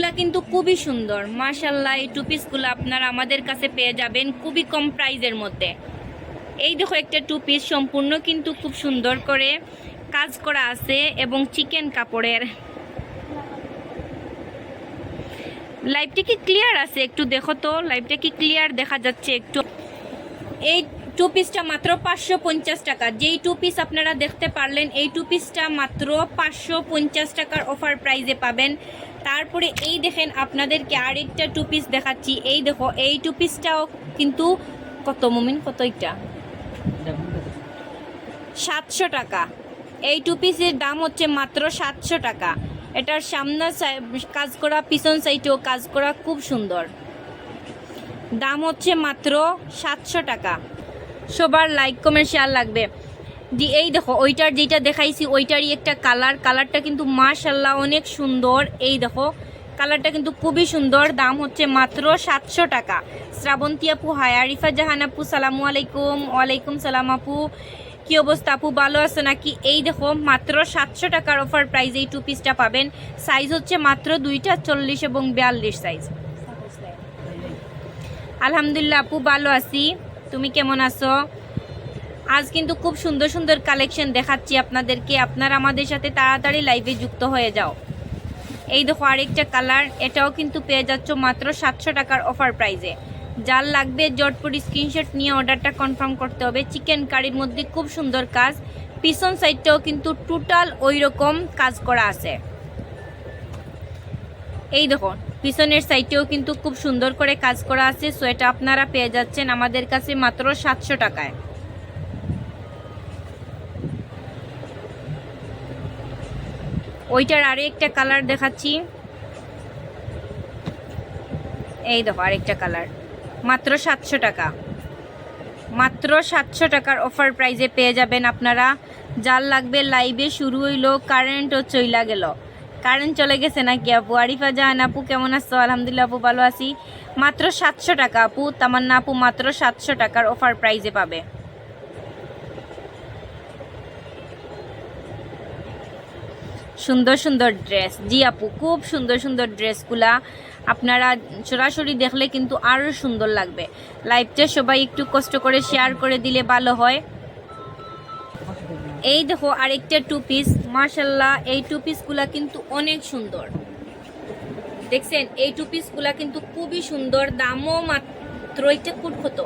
পিসগুলা কিন্তু খুবই সুন্দর মাশাআল্লাহ। এই টু পিসগুলো আপনারা আমাদের কাছে পেয়ে যাবেন খুবই কম প্রাইজের মধ্যে। এই দেখো একটা টু পিস সম্পূর্ণ কিন্তু খুব সুন্দর করে কাজ করা আছে এবং চিকেন কাপড়ের। লাইভটা কি ক্লিয়ার আছে? একটু দেখো তো লাইভটা কি ক্লিয়ার দেখা যাচ্ছে একটু। এই টু পিসটা মাত্র 550 টাকা। যেই টু পিস আপনারা দেখতে পারলেন এই টু পিসটা মাত্র 550 টাকার অফার প্রাইজে পাবেন। তারপরে এই দেখেন আপনাদেরকে আরেকটা টু পিস দেখাচ্ছি। এই দেখো এই টু পিসটাও কিন্তু কত মুমিন, কত এটা 700 টাকা। এই টু পিসের দাম হচ্ছে মাত্র 700 টাকা। এটার সামনে কাজ করা, পিছন সাইডেও কাজ করা, খুব সুন্দর। দাম হচ্ছে মাত্র 700 টাকা। সবার লাইক কমেন্ট শেয়ার লাগবে। যে এই দেখো ওইটার যেটা দেখাইছি ওইটারই একটা কালারটা কিন্তু মাশাআল্লাহ অনেক সুন্দর। এই দেখো কালারটা কিন্তু খুবই সুন্দর। দাম হচ্ছে মাত্র 700 টাকা। শ্রাবন্তী আপু হাই, আরিফা জাহান আপু সালামু আলাইকুম। ওয়ালাইকুম সালাম আপু, কি অবস্থা আপু, ভালো আছে নাকি? এই দেখো মাত্র 700 টাকার অফার প্রাইস এই টু পিসটা পাবেন। সাইজ হচ্ছে মাত্র 2টা 40 এবং 42 সাইজ। আলহামদুলিল্লাহ আপু ভালো আছি, তুমি কেমন আছো? আজ কিন্তু খুব সুন্দর সুন্দর কালেকশন দেখাচ্ছি আপনাদেরকে। আপনারা আমাদের সাথে তাড়াতাড়ি লাইভে যুক্ত হয়ে যাও। এই দেখো আরেকটা কালার, এটাও কিন্তু পেয়ে যাচ্ছ মাত্র 700 টাকার অফার প্রাইজে। যার লাগবে জটপট স্ক্রিনশট নিয়ে অর্ডারটা কনফার্ম করতে হবে। চিকেন কারির মধ্যে খুব সুন্দর কাজ, পিছন সাইডটাও কিন্তু টোটাল ওই রকম কাজ করা আছে। এই দেখো পিছনের সাইডেও কিন্তু খুব সুন্দর করে কাজ করা আছে। সো এটা আপনারা পেয়ে যাচ্ছেন আমাদের কাছে মাত্র 700 টাকায়। ওইটার আরো একটা কালার দেখাচ্ছি। এই দেখো আরেকটা কালার, মাত্র 700 টাকা। মাত্র 700 টাকার অফার প্রাইজে পেয়ে যাবেন আপনারা। যার লাগবে লাইভে শুরু হইলো, কারেন্টও চইলা গেল। কারেন্ট চলে গেছে নাকি আপু? আরিফা জাহান আপু কেমন আছো? আলহামদুলিল্লাহ আপু ভালো আছি। মাত্র 700 টাকা আপু। তামান্না আপু মাত্র 700 টাকার অফার প্রাইজে পাবে। সুন্দর সুন্দর ড্রেস, জি আপু খুব সুন্দর সুন্দর ড্রেসগুলা আপনারা সরাসরি দেখলে কিন্তু আরও সুন্দর লাগবে। লাইভটা সবাই একটু কষ্ট করে শেয়ার করে দিলে ভালো হয়। এই দেখো আরেকটা টু পিস, মাশাআল্লাহ এই টু পিসগুলা কিন্তু অনেক সুন্দর। দেখছেন এই টু পিসগুলা কিন্তু খুবই সুন্দর। দামও মাত্র এটা কত